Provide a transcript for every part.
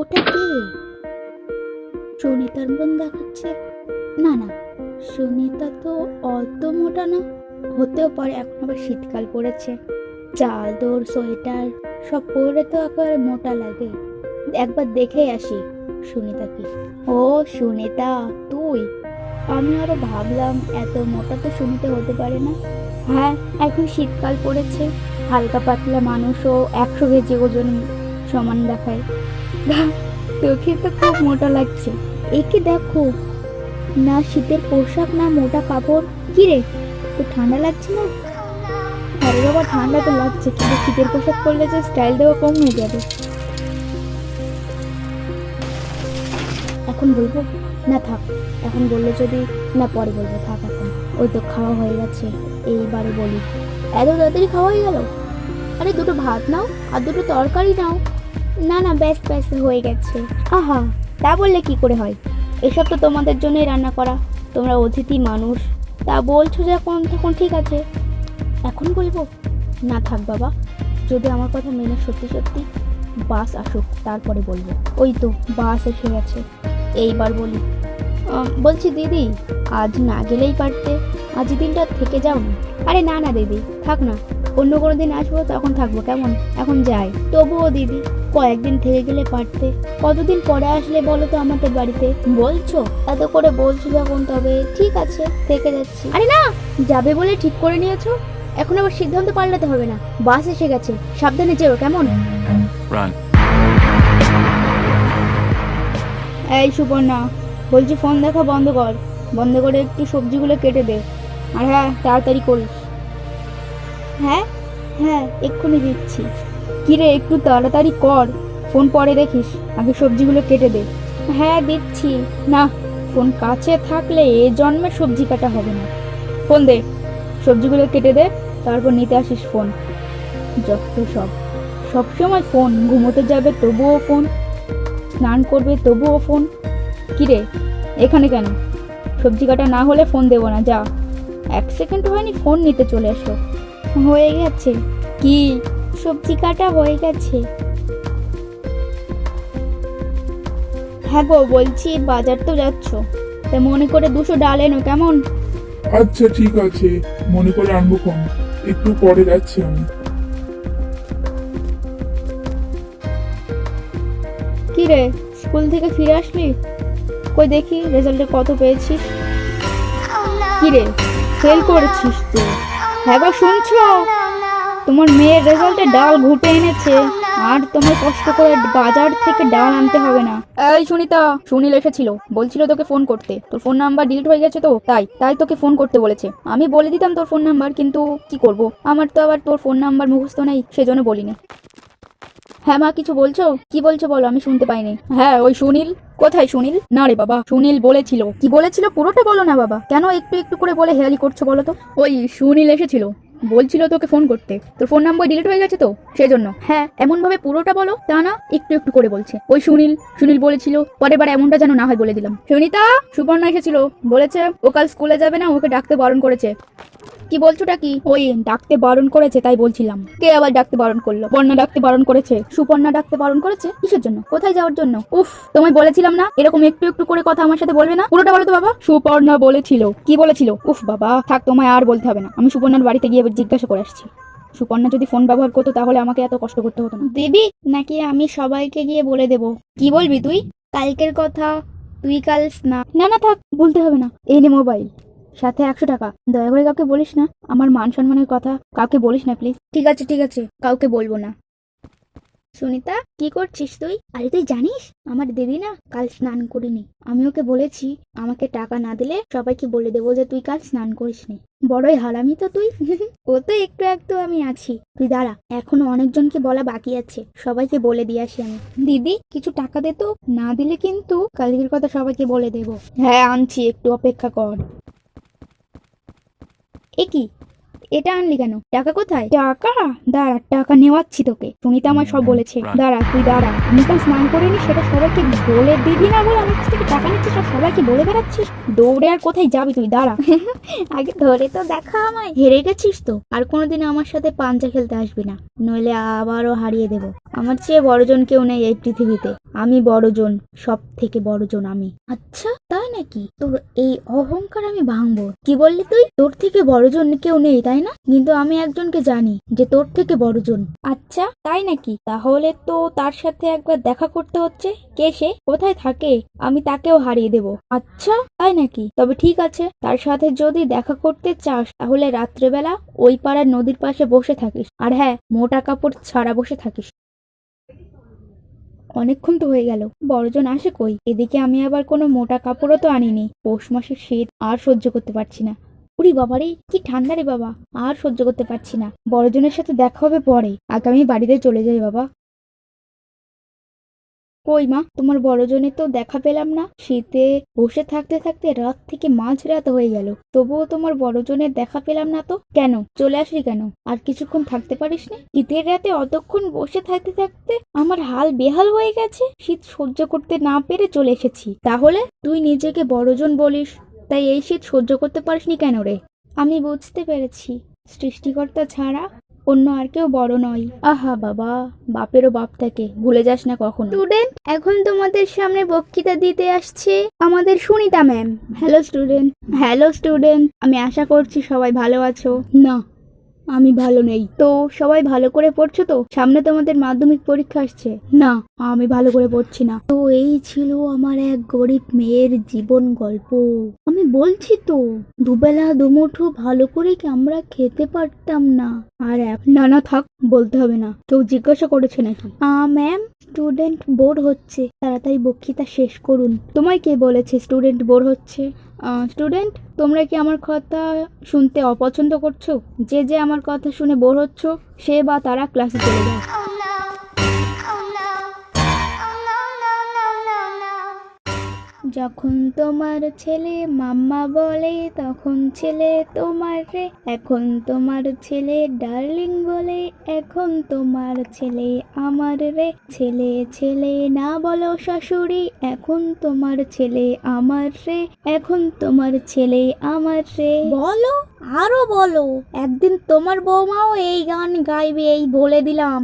ওটা কে? সুনিতার বোন দেখাচ্ছে। না না, সুনিতা তো অত মোটা না। হতেও পারে, এখন আবার শীতকাল পড়েছে, চাদর সোয়েটার সব পরে তো একেবারে মোটা লাগে। একবার দেখে আসি সুনিতা কি। ও সুনিতা তুই? আমি আরো ভাবলাম এত মোটা তো সুনিতা হতে পারে না। হ্যাঁ, এখন শীতকাল পড়েছে, হালকা পাতলা মানুষও 100 কেজি ওজন সমান দেখায়। তোকে তো খুব মোটা লাগছে। একে দেখো না, শীতের পোশাক না মোটা কাপড়। কি রে, তো ঠান্ডা লাগছে না? আরে বাবা, ঠান্ডা তো লাগছে, কিন্তু শীতের পোশাক পরলে যে স্টাইল দেওয়া কম হয়ে যাবে। এখন বলবো না থাক, এখন বললে যদি না পরে বলবো, থাক এখন। ওই তো খাওয়া হয়ে গেছে, এইবারে বলি। এত তাড়াতাড়ি খাওয়া হয়ে গেল? আরে দুটো ভাত নাও আর দুটো তরকারি নাও। না না, ব্যাস ব্যাস হয়ে গেছে। আহা, তা বললে কি করে হয়? এসব তো তোমাদের জন্যই রান্না করা, তোমরা অতিথি মানুষ। তা বলছো যখন, তখন ঠিক আছে। এখন বলবো? না থাক বাবা, যদি আমার কথা মেনে সত্যি সত্যি বাস আসুক তারপরে বলবো। ওই তো বাস এসে গেছে, এইবার বলি। বলছি দিদি, আজ না গেলেই পারতে, আজ দিনটা থেকে যাও না। আরে না না দিদি, থাক না, অন্য কোনো দিন আসবো তখন থাকবো, কেমন? এখন যাই। তবুও দিদি, কয়েকদিন থেকে গেলে পারতে। কতদিন পরে আসলে বলো তো আমাদের বাড়িতে? বলছো, এত করে বলছো যখন, তবে ঠিক আছে, থেকে যাচ্ছি। আরে না, যাবে বলে ঠিক করে নিয়েছো, এখন আবার সিদ্ধান্ত পাল্টাতে হবে না। বাস এসে গেছে, সাবধানে যেও, কেমন? Run. এই সুপর্ণা, বলছি ফোন দেখা বন্ধ কর, বন্ধ করে একটু সবজিগুলো কেটে দে। আর হ্যাঁ, তাড়াতাড়ি করিস। হ্যাঁ হ্যাঁ, এক্ষুনি দিচ্ছি। কিরে, একটু তাড়াতাড়ি কর, ফোন পরে দেখিস, আগে সবজিগুলো কেটে দে। হ্যাঁ দিচ্ছি। না, ফোন কাছে থাকলে এ জন্মে সবজি কাটা হবে না। ফোন দে, সবজিগুলো কেটে দে, তারপর নিতে আসিস ফোন। যত সব, সবসময় ফোন, ঘুমোতে যাবে তবুও ফোন, স্নান করবে তবুও ফোন। কিরে, এখানে কেন? সবজি কাটা না হলে ফোন দেবো না, যা। 1 সেকেন্ড হয়নি ফোন নিতে চলে এসো। হয়ে গেছে। কি? সবজি কাটা হয়ে গেছে। হ্যাঁ গো, বলছি বাজার তো যাচ্ছ, তা মনে করে 200 ডাল এনো, কেমন? আচ্ছা ঠিক আছে, মনে করে আনবো কম, একটু পরে যাচ্ছি আমি। কি রে, স্কুল থেকে ফিরে আসলি? কই দেখি রেজাল্টে কত পেয়েছিস। কি রে, ফেল করেছিস তো? হ্যাঁ গো, শুনছো? তোমার মেয়ের রেজাল্টে ডাল ঘুটে এনেছে, আর তোমার কষ্ট করে বাজার থেকে ডাল আনতে হবে না। এই সুনিতা, সুনীল এসেছিল, বলছিল তোকে ফোন করতে, তোর ফোন নাম্বার ডিলিট হয়ে গেছে তো, তাই তোকে ফোন করতে বলেছে। আমি বলে দিতাম তোর ফোন নাম্বার, কিন্তু কি করব, আমার তো আবার তোর ফোন নাম্বার মুখস্থ নেই, সেজন্য বলিনি। হ্যাঁ মা, কিছু বলছো? কি বলছো বলো, আমি শুনতে পাইনি। হ্যাঁ, ওই সুনীল। কোথায় সুনীল? না রে বাবা, সুনীল বলেছিল। কি বলেছিল পুরোটা বলো না বাবা, কেন একটু একটু করে বলে হেয়ালি করছো বলো তো? ওই সুনীল এসেছিল, বলছিল তোকে ফোন করতে, তোর ফোন নাম্বার ডিলিট হয়ে গেছে তো, সেজন্য। হ্যাঁ, এমন ভাবে পুরোটা বলো, তা না একটু একটু করে বলছে। ওই সুনীল বলেছিল, পরের বার এমনটা যেন না হয় বলে দিলাম। সুনিতা, সুপর্ণা এসেছিল, বলেছে ও কাল স্কুলে যাবে না, ওকে ডাকতে বারণ করেছে। কি বলছোটা কি? ওই ডাকতে বারণ করেছে, তাই বলছিলাম। কে আবার ডাকতে বারণ করলো? বর্ণা ডাকতে বারণ করেছে। সুপর্ণা ডাকতে বারণ করেছে? কিসের জন্য? কোথায় যাওয়ার জন্য? উফ, তোমায় বলেছিলাম না এরকম একটু একটু করে কথা আমার সাথে বলবে না, পুরোটা বলো তো বাবা। সুপর্ণা বলেছিল। কি বলেছিল? উফ বাবা, থাক, তোমায় আর বলতে হবে না, আমি সুপর্ণার বাড়িতে গিয়ে জিজ্ঞাসা করে আসছি। সুপর্ণা যদি ফোন ব্যবহার করতো তাহলে আমাকে এত কষ্ট করতে হতো না। দিবি নাকি আমি সবাইকে গিয়ে বলে দেব? কি বলবি তুই? কালকের কথা, তুই কাল না না থাক, বলতে হবে না। এই নে মোবাইল, সাথে 100 টাকা। দয়া করে কাউকে বলিস না, আমার মান সম্মানের কথা কাউকে বলিস না প্লিজ। ঠিক আছে ঠিক আছে, কাউকে বলবো না। সুনিতা, কি করছিস তুই? আরে তুই জানিস আমার দিদি না কাল স্নান করিনি, আমি ওকে বলেছি আমাকে টাকা না দিলে সবাইকে বলে দেবো যে তুই কাল স্নান করিসনি। বড়ই হারামি তো তুই। ও তো একটু একটু, আমি আছি, তুই দাঁড়া, এখনো অনেকজনকে বলা বাকি আছে, সবাইকে বলে দিয়ে আসি আমি। দিদি, কিছু টাকা দে তো, না দিলে কিন্তু কালকের কথা সবাইকে বলে দেবো। হ্যাঁ আনছি, একটু অপেক্ষা কর। এ কি, এটা আনলি কেন? টাকা কোথায়? টাকা? দাঁড়া, টাকা নেওয়াচ্ছি তোকে। সুনিতা আমার সব বলেছে, দাঁড়া তুই দাঁড়া। আমি কাল স্নান করিনি সেটা সবাইকে বলে দিবি না, বলে আমার কাছ থেকে টাকা নিচ্ছিস আর সবাইকে বলে বেড়াচ্ছিস। দৌড়ে আর কোথায় যাবি তুই, দাঁড়া। আগে ধরে তো দেখা আমায়। হেরে গেছিস তো, আর কোনোদিন আমার সাথে পাঞ্জা খেলতে আসবি না, নইলে আবারও হারিয়ে দেব। আমার চেয়ে বড়জন কেউ নেই এই পৃথিবীতে, আমি বড়জন, সব থেকে বড়জন আমি। আচ্ছা তাই নাকি? তোর এই অহংকার আমি ভাঙবো। কি বললি তুই? তোর থেকে বড়জন কেউ নেই তাই না? কিন্তু আমি একজনকে জানি যে তোর থেকে বড়জন। আচ্ছা তাই নাকি? তাহলে তো তার সাথে একবার দেখা করতে হচ্ছে। কে সে? কোথায় থাকে? আমি তাকেও হারিয়ে দেব। আচ্ছা তাই নাকি? তবে ঠিক আছে, তার সাথে যদি দেখা করতে চাস তাহলে রাত্রেবেলা ওই পাড়ার নদীর পাশে বসে থাকিস। আর হ্যাঁ, মোটা কাপড় ছাড়া বসে থাকিস। অনেকক্ষণ তো হয়ে গেল, বড়জন আসে কই? এদিকে আমি আবার কোনো মোটা কাপড়ও তো আনিনি। পৌষ মাসের শীত আর সহ্য করতে পারছি না। উরি বাবারে, কি ঠান্ডা রে বাবা, আর সহ্য করতে পারছি না। বড়জনের সাথে দেখা হবে পরে, আগে আমি বাড়িতে চলে যাই বাবা। কই মা, তোমার বড়জনের তো দেখা পেলাম না। শীতে বসে থাকতে থাকতে রাত থেকে মাঝরাত হয়ে গেল, তবুও তোমার বড়জনের দেখা পেলাম না তো। কেন চলে আসলি কেন? আর কিছুক্ষণ থাকতে পারিস না? শীতের রাতে অতক্ষণ বসে থাকতে থাকতে আমার হাল বেহাল হয়ে গেছে। শীত সহ্য করতে না পেরে চলে এসেছি। তাহলে তুই নিজেকে বড়জন বলিস, তাই এই শীত সহ্য করতে পারিসনি কেন রে? আমি বুঝতে পেরেছি, সৃষ্টিকর্তা ছাড়া অন্য আর কেউ বড় নয়। আহা বাবা, বাপেরও বাপ থাকে, ভুলে যাস না কখনো। স্টুডেন্ট, এখন তোমাদের সামনে বক্তৃতা দিতে আসছে আমাদের Sunita ma'am. Hello student. Hello student, আমি আশা করছি সবাই ভালো আছো। না, আমি ভালো নেই। তো সবাই ভালো করে পড়ছো তো? সামনে তোমাদের মাধ্যমিক পরীক্ষা আসছে। না, আমি ভালো করে পড়ছি না। তো এই ছিল আমার এক গরিব মেয়ের জীবন গল্প। আমি বলছি তো, দুবেলা দুমুঠো ভালো করে কি আমরা খেতে পারতাম না। আর না না থাক, বলতে হবে না। কেউ জিজ্ঞাসা করেছে নাকি? ম্যাম, স্টুডেন্ট বোর হচ্ছে, তাড়াতাড়ি বক্তৃতা শেষ করুন। তোমায় কে বলেছে স্টুডেন্ট বোর হচ্ছে? স্টুডেন্ট, তোমরা কি আমার কথা শুনতে অপছন্দ করছো? যে যে আমার কথা শুনে বোর হচ্ছ, সে বা তারা ক্লাসে চলে যায়। যখন তোমার ছেলে মাম্মা বলে তখন ছেলে তোমার রে, এখন তোমার ছেলে ডার্লিং বলে, এখন তোমার ছেলে আমার রে। ছেলে ছেলে না বলো শাশুড়ি, এখন তোমার ছেলে আমার রে, এখন তোমার ছেলে আমার রে। বলো, আরো বলো, একদিন তোমার বৌমাও এই গান গাইবে, এই বলে দিলাম।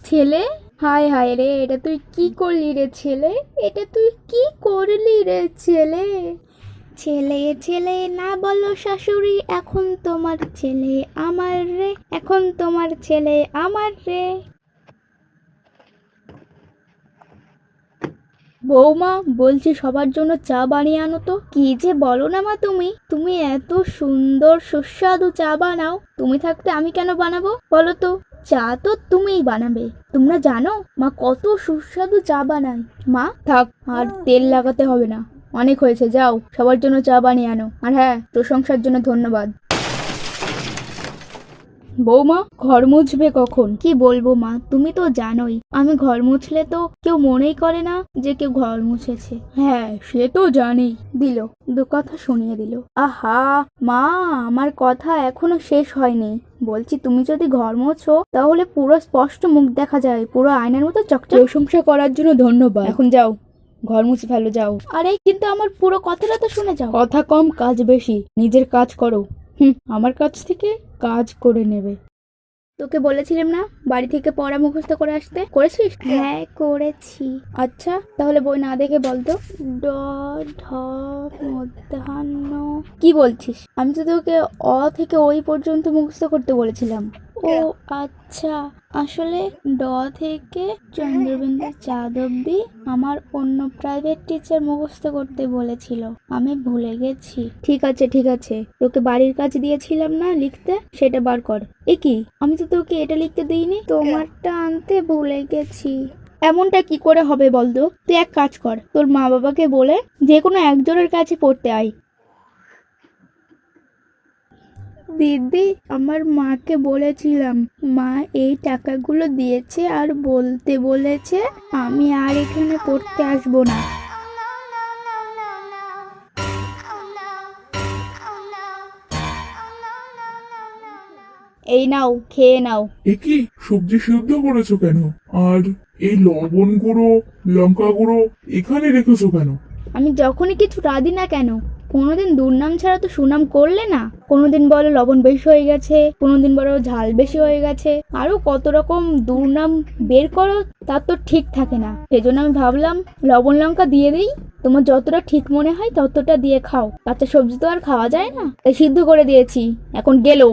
ছেলে, হায় হায় রে, এটা তুই কি করলি রে ছেলে? এটা তুই কি করলি রে ছেলে? ছেলে ছেলে না বলো শাশুড়ি, এখন তোমার ছেলে আমার রে, এখন তোমার ছেলে আমার রে। বৌমা, বলছি সবার জন্য চা বানিয়ে আনো তো। কি যে বলো না মা, তুমি এত সুন্দর সুস্বাদু চা বানাও, তুমি থাকতে আমি কেন বানাবো বলো তো? চা তো তুমিই বানাবে। তোমরা জানো মা কত সুস্বাদু চা বানায়। মা থাক, আর তেল লাগাতে হবে না, অনেক হয়েছে। যাও, সবার জন্য চা বানিয়ে আনো। আর হ্যাঁ, প্রশংসার জন্য ধন্যবাদ। বৌমা, ঘর মুছবে কখন? কি বলবো মা, তুমি তো জানোই আমি ঘর মুছলে তো কেউ মনেই করে না যে কেউ ঘর মুছেছে। হ্যাঁ, সে তো জানি। দিল, দু কথা শুনিয়ে দিল। আহা মা, আমার কথা এখনো শেষ হয়নি। বলছি, তুমি যদি ঘর মোছো তাহলে পুরো স্পষ্ট মুখ দেখা যায়, পুরো আয়নার মতো চকচক। প্রশংসা করার জন্য ধন্যবাদ। এখন যাও, ঘর মুছে ফেলো, যাও। আরে কিন্তু আমার পুরো কথাটা তো শুনে যাও। কথা কম কাজ বেশি, নিজের কাজ করো। আমার কাছ থেকে কাজ করে নেবে। তোকে বলেছিলাম না বাড়ি থেকে পড়া মুখস্থ করে আসতে, করেছিস? হ্যাঁ করেছি। আচ্ছা, তাহলে বই না দেখে বলতো। ড ঢ মধ্যাহ্ন। কি বলছিস? আমি তো তোকে অ থেকে ওই পর্যন্ত মুখস্থ করতে বলেছিলাম। ও আচ্ছা, আসলে ড থেকে চন্দ্রবিন্দু চাঁদ অব্দি আমার অন্য প্রাইভেট টিচার মুখস্থ করতে বলেছিল, আমি ভুলে গেছি। ঠিক আছে ঠিক আছে, তোকে বাড়ির কাজ দিয়েছিলাম না লিখতে, সেটা বার কর। এ কি, আমি তো তোকে এটা লিখতে দিইনি, তোমারটা আনতে ভুলে গেছি। এমনটা কি করে হবে বলতো? তুই এক কাজ কর, তোর মা বাবাকে বলে যে কোনো একজনের কাছে পড়তে আয়। দিদি, আমার মাকে বলেছিলাম, মা এই টাকাগুলো দিয়েছে আর বলতে বলেছে আমি আর এখানে পড়তে আসবো না। এই নাও, খেয়ে নাও। এ কি, সবজি সিদ্ধ করেছো কেন? আর এই লবণ গুঁড়ো, লঙ্কা গুঁড়ো এখানে রেখেছো কেন? আমি যখনই কিছু রাঁধি না কেন, কোনোদিন দুর্নাম ছাড়া তো সুনাম করলে না। কোনোদিন বলো লবণ বেশি হয়ে গেছে, কোনোদিন বলো ঝাল বেশি হয়ে গেছে, আরো কত রকম দুর্নাম বের করো, তার তো ঠিক থাকে না। সেজন্য আমি ভাবলাম লবণ লঙ্কা দিয়ে দিই, তোমার যতটা ঠিক মনে হয় ততটা দিয়ে খাও। কাঁচা সবজি তো আর খাওয়া যায় না, তাই সিদ্ধ করে দিয়েছি, এখন গেলো।